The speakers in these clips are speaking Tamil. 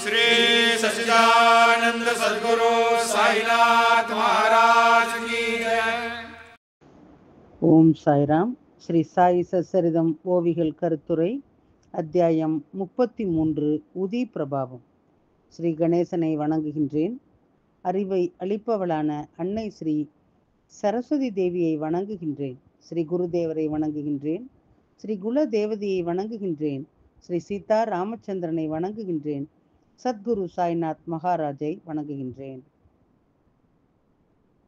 श्री सच्चिदानंद सद्गुरु साईनाथ महाराज की जय. ஓம் சாய்ராம். ஸ்ரீ சாய் சச்சரிதம் ஓவிகள் கருத்துரை அத்தியாயம் 33 உதி பிரபாவம். ஸ்ரீ கணேசனை வணங்குகின்றேன். அறிவை அளிப்பவளான அன்னை ஸ்ரீ சரஸ்வதி தேவியை வணங்குகின்றேன். ஸ்ரீ குருதேவரை வணங்குகின்றேன். ஸ்ரீ குல தேவதையை வணங்குகின்றேன். ஸ்ரீ சீதா ராமச்சந்திரனை வணங்குகின்றேன். சத்குரு சாய்நாத் மகாராஜை வணங்குகின்றேன்.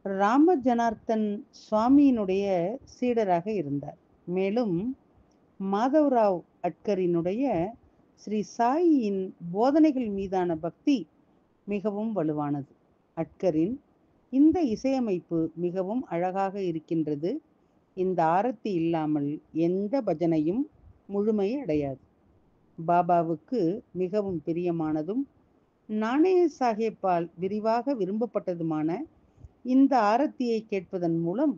ராம ஜனார்த்தன் சுவாமியினுடைய சீடராக இருந்தார். மேலும் மாதவராவ் அட்கரினுடைய ஸ்ரீ சாயியின் போதனைகள் மீதான பக்தி மிகவும் வலுவானது. அட்கரின் இந்த இசையமைப்பு மிகவும் அழகாக இருக்கின்றது. இந்த ஆரத்தி இல்லாமல் எந்த பஜனையும் முழுமை அடையாது. பாபாவுக்கு மிகவும் பிரியமானதும் நானே சாஹேப்பால் விரிவாக விரும்பப்பட்டதுமான இந்த ஆரத்தியை கேட்பதன் மூலம்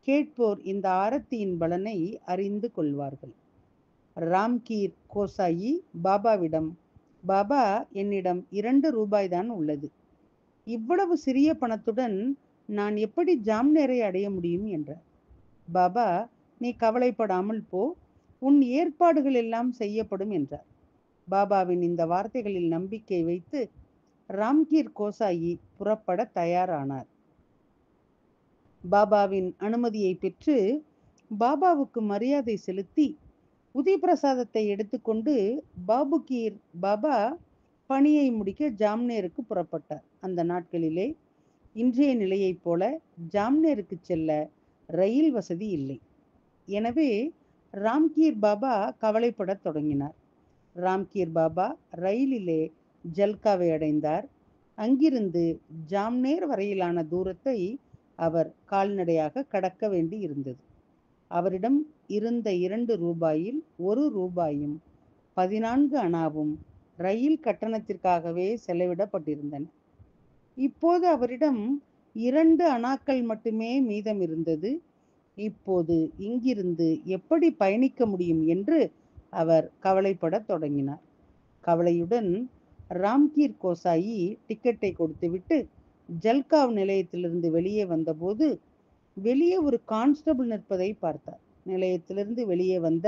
கேட்போர் இந்த ஆரத்தியின் பலனை அறிந்து கொள்வார்கள். ராம்கீர் கோசாயி பாபாவிடம், பாபா, என்னிடம் 2 ரூபாய் தான் உள்ளது. இவ்வளவு சிறிய பணத்துடன் நான் எப்படி ஜாம்நேரை அடைய முடியும் என்றார். பாபா, நீ கவலைப்படாமல் போ, உன் ஏற்பாடுகள் எல்லாம் செய்யப்படும் என்றார். பாபாவின் இந்த வார்த்தைகளில் நம்பிக்கை வைத்து ராம்கீர் கோசாயி புறப்பட தயாரானார். பாபாவின் அனுமதியை பெற்று பாபாவுக்கு மரியாதை செலுத்தி உதி பிரசாதத்தை எடுத்துக்கொண்டு பாபுகீர் பாபா பணியை முடிக்க ஜாம்நேருக்கு புறப்பட்டார். அந்த நாட்களிலே இன்றைய நிலையைப் போல ஜாம்நேருக்கு செல்ல ரயில் வசதி இல்லை. எனவே ராம்கீர் பாபா கவலைப்படத் தொடங்கினார். ராம்கீர் பாபா ரயிலிலே ஜல்காவை அடைந்தார். அங்கிருந்து ஜாம்நேர் வரையிலான தூரத்தை அவர் கால்நடையாக கடக்க வேண்டி இருந்தது. அவரிடம் இருந்த 2 ரூபாயில் 1 ரூபாயும் 14 அணாவும் ரயில் கட்டணத்திற்காகவே செலவிடப்பட்டிருந்தன. இப்போது அவரிடம் 2 அணாக்கள் மட்டுமே மீதம் இருந்தது. இப்போது இங்கிருந்து எப்படி பயணிக்க முடியும் என்று அவர் கவலைப்படத் தொடங்கினார். கவலையுடன் ராம்கீர் கோசாயி டிக்கெட்டை கொடுத்துவிட்டு ஜல்காவ் நிலையத்திலிருந்து வெளியே வந்தபோது வெளியே ஒரு கான்ஸ்டபிள் நிற்பதை பார்த்தார். நிலையத்திலிருந்து வெளியே வந்த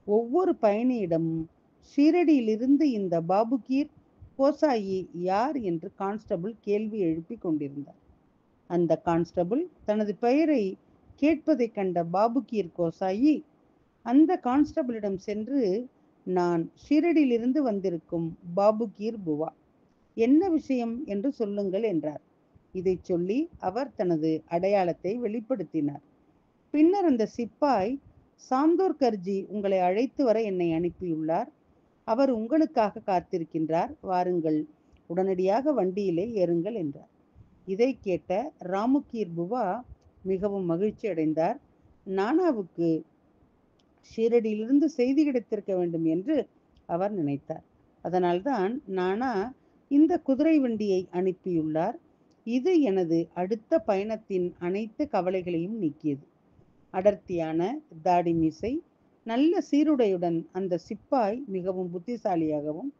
ஒவ்வொரு பயணியிடமும் ஷீரடியிலிருந்து இந்த பாபுகீர் கோசாயி யார் என்று கான்ஸ்டபிள் கேள்வி எழுப்பி கொண்டிருந்தார். அந்த கான்ஸ்டபிள் தனது பெயரை கேட்பதை கண்ட பாபுகீர் கோசாயி அந்த கான்ஸ்டபிளிடம் சென்று, நான் ஷீரடியிலிருந்து வந்திருக்கும் பாபுகீர் புவா, என்ன விஷயம் என்று சொல்லுங்கள் என்றார். இதை சொல்லி அவர் தனது அடையாளத்தை வெளிப்படுத்தினார். பின்னர் அந்த சிப்பாய், சாந்தோர் கர்ஜி உங்களை அழைத்து வர என்னை அனுப்பியுள்ளார். அவர் உங்களுக்காக காத்திருக்கின்றார். வாருங்கள், உடனடியாக வண்டியிலே ஏறுங்கள் என்றார். இதை கேட்ட ராமுகீர் புவா மிகவும் மகிழ்ச்சி அடைந்தார். நானாவுக்கு ஷீரடியிலிருந்து செய்தி கிடைத்திருக்க வேண்டும் என்று அவர் நினைத்தார். அதனால்தான் நானா இந்த குதிரை வண்டியை அனுப்பியுள்ளார். இது எனது அடுத்த பயணத்தின் அனைத்து கவலைகளையும் நீக்கியது. அடர்த்தியான தாடி மீசை, நல்ல சீருடையுடன் அந்த சிப்பாய் மிகவும் புத்திசாலியாகவும்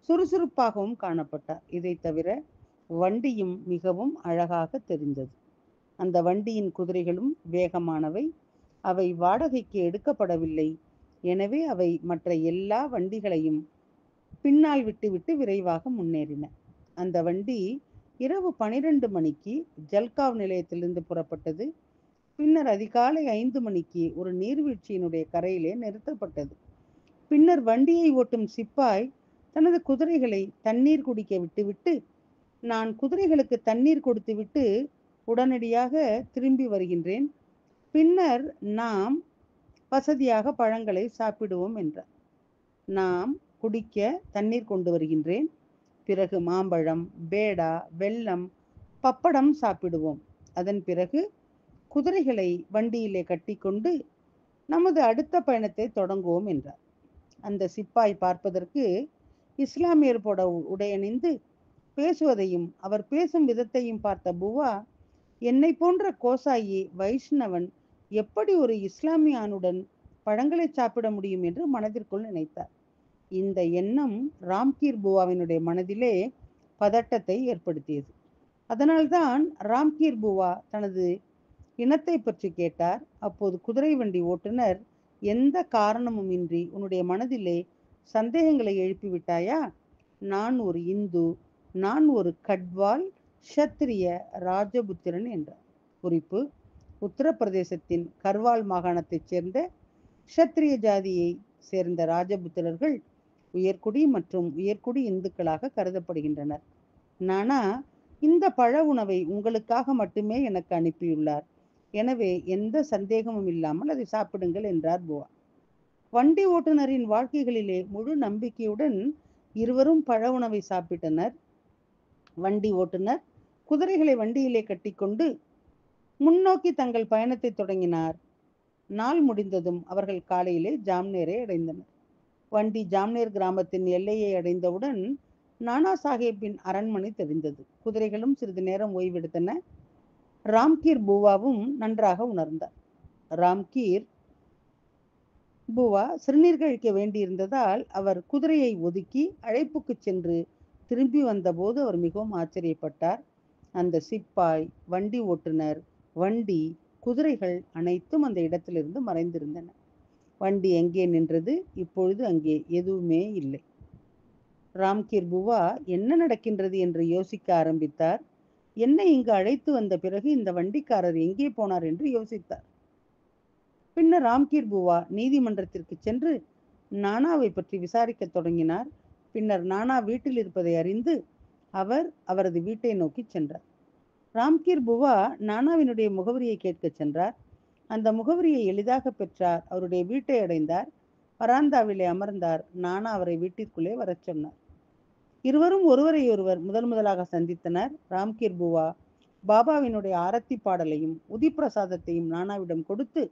சுறுசுறுப்பாகவும் காணப்பட்டார். இதை தவிர வண்டியும் மிகவும் அழகாக தெரிந்தது. அந்த வண்டியின் குதிரைகளும் வேகமானவை. அவை வாடகைக்கு எடுக்கப்படவில்லை. எனவே அவை மற்ற எல்லா வண்டிகளையும் பின்னால் விட்டுவிட்டு விரைவாக முன்னேறின. அந்த வண்டி இரவு 12 மணிக்கு ஜல்காவ் நிலையத்திலிருந்து புறப்பட்டது. பின்னர் அதிகாலை 5 மணிக்கு ஒரு நீர்வீழ்ச்சியினுடைய கரையிலே நிறுத்தப்பட்டது. பின்னர் வண்டியை ஓட்டும் சிப்பாய் தனது குதிரைகளை தண்ணீர் குடிக்க விட்டுவிட்டு, நான் குதிரைகளுக்கு தண்ணீர் கொடுத்துவிட்டு உடனடியாக திரும்பி வருகின்றேன். பின்னர் நாம் வசதியாக பழங்களை சாப்பிடுவோம் என்றார். நாம் குடிக்க தண்ணீர் கொண்டு வருகின்றேன். பிறகு மாம்பழம், பேடா, வெல்லம், பப்படம் சாப்பிடுவோம். அதன் பிறகு குதிரைகளை வண்டியிலே கட்டிக்கொண்டு நமது அடுத்த பயணத்தை தொடங்குவோம் என்றார். அந்த சிப்பாய் பார்ப்பதற்கு இஸ்லாமியர் போட உடையணிந்து பேசுவதையும் அவர் பேசும் விதத்தையும் பார்த்த புவா, என்னை போன்ற கோசாயி வைஷ்ணவன் எப்படி ஒரு இஸ்லாமியானுடன் பழங்களை சாப்பிட முடியும் என்று மனதிற்குள் நினைத்தார். இந்த எண்ணம் ராம்கீர் புவாவினுடைய மனதிலே பதட்டத்தை ஏற்படுத்தியது. அதனால்தான் ராம்கீர் புவா தனது இனத்தை பற்றி கேட்டார். அப்போது குதிரை வண்டி ஓட்டுநர், எந்த காரணமும் இன்றி உன்னுடைய மனதிலே சந்தேகங்களை எழுப்பிவிட்டாயா? நான் ஒரு இந்து, நான் ஒரு கட்வால் க்ஷத்திரிய ராஜபுத்திரன் என்றார். குறிப்பு: உத்தரப்பிரதேசத்தின் கர்வால் மாகாணத்தைச் சேர்ந்த க்ஷத்திரிய ஜாதியை சேர்ந்த ராஜபுத்திரர்கள் உயர்குடி மற்றும் உயர்குடி இந்துக்களாக கருதப்படுகின்றனர். நானா இந்த பழ உணவை உங்களுக்காக மட்டுமே எனக்கு அனுப்பியுள்ளார். எனவே எந்த சந்தேகமும் இல்லாமல் அதை சாப்பிடுங்கள் என்றார் புவா. வண்டி ஓட்டுநரின் வாழ்க்கைகளிலே முழு நம்பிக்கையுடன் இருவரும் பழ உணவை சாப்பிட்டனர். வண்டி ஓட்டுநர் குதிரைகளை வண்டியிலே கட்டிக்கொண்டு முன்னோக்கி தங்கள் பயணத்தை தொடங்கினார். நாள் முடிந்ததும் அவர்கள் காலையிலே ஜாம்னேரை அடைந்தனர். வண்டி ஜாம்னேர் கிராமத்தின் எல்லையை அடைந்தவுடன் நானா சாஹேப்பின் அரண்மனை தெரிந்தது. குதிரைகளும் சிறிது நேரம் ஓய்வெடுத்தன. ராம்கீர் புவாவும் நன்றாக உணர்ந்தார். ராம்கீர் புவா சிறுநீர் கழிக்க வேண்டியிருந்ததால் அவர் குதிரையை ஒதுக்கி அழைப்புக்கு சென்று திரும்பி வந்தபோது அவர் மிகவும் ஆச்சரியப்பட்டார். அந்த சிப்பாய், வண்டி ஓட்டுநர், வண்டி, குதிரைகள் அனைத்தும் அந்த இடத்திலிருந்து மறைந்திருந்தன. வண்டி எங்கே நின்றது? இப்பொழுது அங்கே எதுவுமே இல்லை. ராம்கீர் புவா என்ன நடக்கின்றது என்று யோசிக்க ஆரம்பித்தார். என்னை இங்கு அழைத்து வந்த பிறகு இந்த வண்டிக்காரர் எங்கே போனார் என்று யோசித்தார். பின்னர் ராம்கீர் புவா நீதிமன்றத்திற்கு சென்று நானாவை பற்றி விசாரிக்க தொடங்கினார். பின்னர் நானா வீட்டில் இருப்பதை அறிந்து அவர் அவரது வீட்டை நோக்கி சென்றார். ராம்கீர் புவா நானாவினுடைய முகவரியை கேட்க சென்றார். அந்த முகவரியை எளிதாக பெற்றார். அவருடைய வீட்டை அடைந்தார். வராந்தாவிலே அமர்ந்தார். நானா அவரை வீட்டிற்குள்ளே வரச் சொன்னார். இருவரும் ஒருவரை ஒருவர் முதலாக சந்தித்தனர். ராம்கீர் புவா பாபாவினுடைய ஆரத்தி பாடலையும் உதி பிரசாதத்தையும் நானாவிடம் கொடுத்து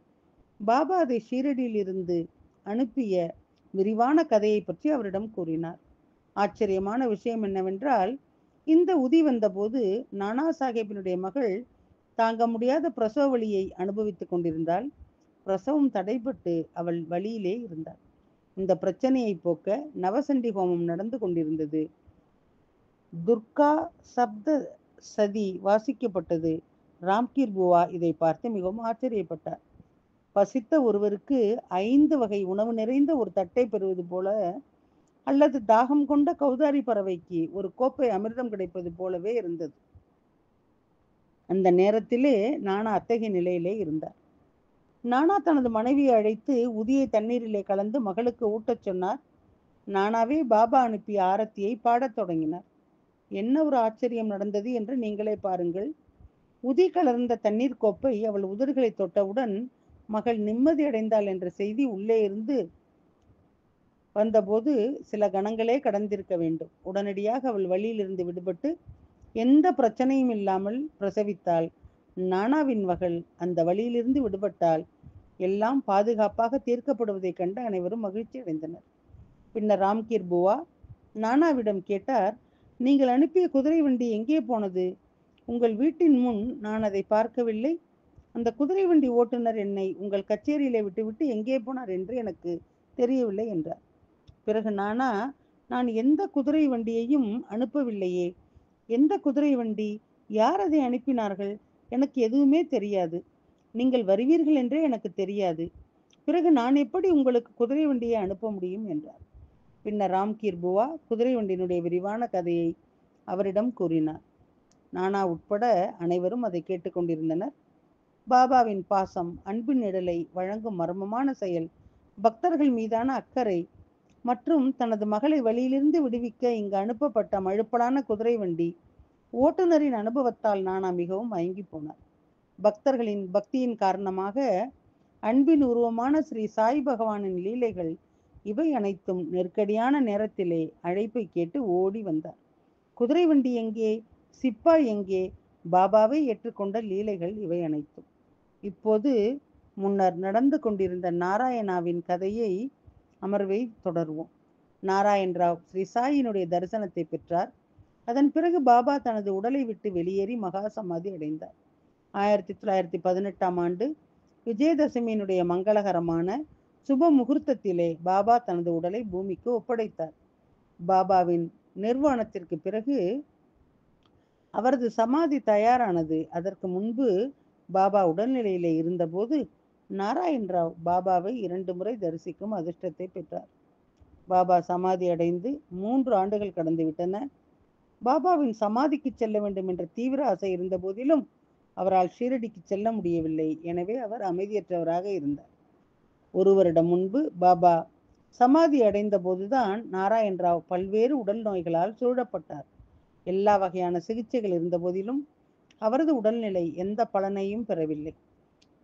பாபா அதை ஷீரடியில் இருந்து அனுப்பிய விரிவான கதையை பற்றி அவரிடம் கூறினார். ஆச்சரியமான விஷயம் என்னவென்றால், இந்த உதி வந்தபோது நானா சாஹேப்பினுடைய மகள் தாங்க முடியாத பிரசவ வலியை அனுபவித்துக் கொண்டிருந்தாள். பிரசவம் தடைபட்டு அவள் வழியிலே இருந்தாள். இந்த பிரச்சனையை போக்க நவசண்டி ஹோமம் நடந்து கொண்டிருந்தது. துர்கா சப்த சதி வாசிக்கப்பட்டது. ராம்கீர் புவா இதை பார்த்து மிகவும் ஆச்சரியப்பட்டார். பசித்த ஒருவருக்கு 5 வகை உணவு நிறைந்த ஒரு தட்டை பெறுவது போல, அல்லது தாகம் கொண்ட கௌதாரி பறவைக்கு ஒரு கோப்பை அமிர்தம் கிடைப்பது போலவே இருந்தது. அந்த நேரத்திலே நானா அத்தகைய நிலையிலே இருந்தார். நானா தனது மனைவியை அழைத்து உதியை தண்ணீரிலே கலந்து மகளுக்கு ஊட்டச் சொன்னார். நானாவே பாபா அனுப்பிய ஆரத்தியை பாடத் தொடங்கினார். என்ன ஒரு ஆச்சரியம் நடந்தது என்று நீங்களே பாருங்கள். உதி கலர்ந்த தண்ணீர் கோப்பை அவள் உதடுகளை தொட்டவுடன் மகள் நிம்மதி அடைந்தாள் என்ற செய்தி உள்ளே இருந்து வந்தபோது சில கணங்களே கடந்திருக்க வேண்டும். உடனடியாக அவள் வழியிலிருந்து விடுபட்டு எந்த பிரச்சனையும் இல்லாமல் பிரசவித்தாள். நானாவின் மகள் அந்த வழியிலிருந்து விடுபட்டால் எல்லாம் பாதுகாப்பாக தீர்க்கப்படுவதைக் கண்டு அனைவரும் மகிழ்ச்சி அடைந்தனர். பின்னர் ராம்கீர் புவா நானாவிடம் கேட்டார், நீங்கள் அனுப்பிய குதிரை வண்டி எங்கே போனது? உங்கள் வீட்டின் முன் நான் அதை பார்க்கவில்லை. அந்த குதிரை வண்டி ஓட்டுநர் என்னை உங்கள் கச்சேரியிலே விட்டுவிட்டு எங்கே போனார் என்று எனக்கு தெரியவில்லை என்றார். பிறகு நானா, நான் எந்த குதிரை வண்டியையும் அனுப்பவில்லையே. எந்த குதிரை வண்டி? யார் அதை அனுப்பினார்கள்? எனக்கு எதுவுமே தெரியாது. நீங்கள் வருவீர்கள் என்றே எனக்கு தெரியாது. பிறகு நான் எப்படி உங்களுக்கு குதிரை வண்டியை அனுப்ப முடியும் என்றார். பின்னர் ராம்கீர் புவா குதிரை வண்டியினுடைய விரிவான கதையை அவரிடம் கூறினார். நானா உட்பட அனைவரும் அதை கேட்டுக்கொண்டிருந்தனர். பாபாவின் பாசம், அன்பின் நிழலை வழங்கும் மர்மமான செயல், பக்தர்கள் மீதான அக்கறை மற்றும் தனது மகளை வழியிலிருந்து விடுவிக்க இங்கு அனுப்பப்பட்ட மழுப்பலான குதிரை வண்டி ஓட்டுநரின் அனுபவத்தால் நானா மிகவும் மயங்கி போனார். பக்தர்களின் பக்தியின் காரணமாக அன்பின் உருவமான ஸ்ரீ சாய் பகவானின் லீலைகள் இவை அனைத்தும் நெருக்கடியான நேரத்திலே அழைப்பை கேட்டு ஓடி வந்தார். குதிரை வண்டி எங்கே? சிப்பாய் எங்கே? பாபாவை ஏற்றுக்கொண்ட லீலைகள் இவை அனைத்தும். இப்போது முன்னர் நடந்து கொண்டிருந்த நாராயணாவின் கதையை அமர்வை தொடர்வோம். நாராயண் ராவ் ஸ்ரீ சாயினுடைய தரிசனத்தை பெற்றார். அதன் பிறகு பாபா தனது உடலை விட்டு வெளியேறி மகா சமாதி அடைந்தார். 1918 ஆண்டு விஜயதசமியினுடைய மங்களகரமான சுப முகூர்த்தத்திலே பாபா தனது உடலை பூமிக்கு ஒப்படைத்தார். பாபாவின் நிர்வாணத்திற்கு பிறகு அவரது சமாதி தயாரானது. அதற்கு முன்பு பாபா உடல்நிலையிலே இருந்தபோது நாராயண் ராவ் பாபாவை 2 முறை தரிசிக்கும் அதிர்ஷ்டத்தை பெற்றார். பாபா சமாதி அடைந்து 3 ஆண்டுகள் கடந்து விட்டன. பாபாவின் சமாதிக்கு செல்ல வேண்டும் என்ற தீவிர ஆசை இருந்த போதிலும் அவரால் ஷீரடிக்கு செல்ல முடியவில்லை. எனவே அவர் அமைதியற்றவராக இருந்தார். 1 வருடம் முன்பு பாபா சமாதி அடைந்த போதுதான் நாராயண் ராவ் பல்வேறு உடல் நோய்களால் சூழப்பட்டார். எல்லா வகையான சிகிச்சைகள் இருந்த போதிலும் அவரது உடல்நிலை எந்த பலனையும் பெறவில்லை.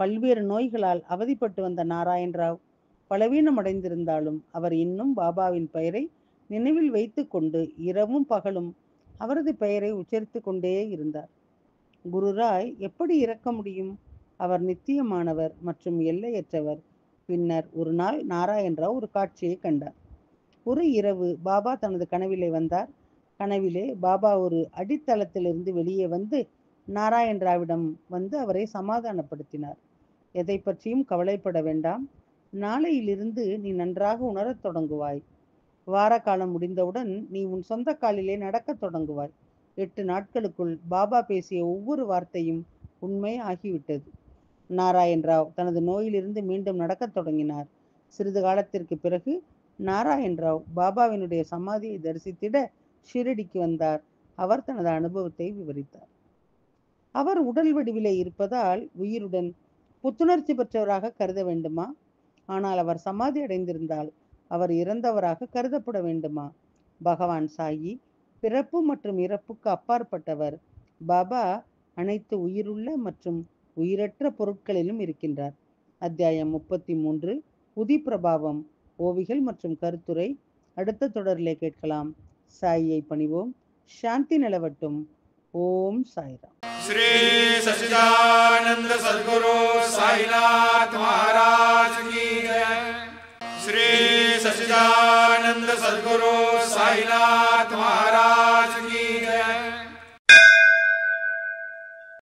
பல்வேறு நோய்களால் அவதிப்பட்டு வந்த நாராயண் ராவ் பலவீனம் அடைந்திருந்தாலும் அவர் இன்னும் பாபாவின் பெயரை நினைவில் வைத்து கொண்டு இரவும் பகலும் அவரது பெயரை உச்சரித்து கொண்டே இருந்தார். குரு ராய் எப்படி இறக்க முடியும்? அவர் நித்தியமானவர் மற்றும் எல்லையற்றவர். பின்னர் ஒரு நாள் நாராயண் ராவ் ஒரு காட்சியை கண்டார். ஒரு இரவு பாபா தனது கனவிலே வந்தார். கனவிலே பாபா ஒரு அடித்தளத்திலிருந்து வெளியே வந்து நாராயண் ராவிடம் வந்து அவரை சமாதானப்படுத்தினார். எதை பற்றியும் கவலைப்பட வேண்டாம். நாளையிலிருந்து நீ நன்றாக உணரத் தொடங்குவாய். வார காலம் முடிந்தவுடன் நீ உன் சொந்த காலிலே நடக்கத் தொடங்குவாய். 8 நாட்களுக்குள் பாபா பேசிய ஒவ்வொரு வார்த்தையும் உண்மை ஆகிவிட்டது. நாராயண் ராவ் தனது நோயிலிருந்து மீண்டும் நடக்கத் தொடங்கினார். சிறிது காலத்திற்கு பிறகு நாராயண் ராவ் பாபாவினுடைய சமாதியை தரிசித்திட ஷிரடிக்கு வந்தார். அவர் தனது அனுபவத்தை விவரித்தார். அவர் உடல் வடிவிலே இருப்பதால் உயிருடன் புத்துணர்ச்சி பெற்றவராக கருத வேண்டுமா? ஆனால் அவர் சமாதி அடைந்திருந்தால் அவர் இறந்தவராக கருதப்பட வேண்டுமா? பகவான் சாயி பிறப்பு மற்றும் இறப்புக்கு அப்பாற்பட்டவர். பாபா அனைத்து உயிருள்ள மற்றும் உயிரற்ற பொருட்களிலும் இருக்கின்றார். அத்தியாயம் 33 உதி பிரபாவம், ஓவிகள் மற்றும் கருத்துரை அடுத்த தொடரிலே கேட்கலாம். சாயியை பணிவோம். சாந்தி நிலவட்டும். ஓம் சாய்ராம். श्री सच्चिदानंद सद्गुरु साईनाथ महाराज की जय। श्री सच्चिदानंद सद्गुरु साईनाथ महाराज की जय।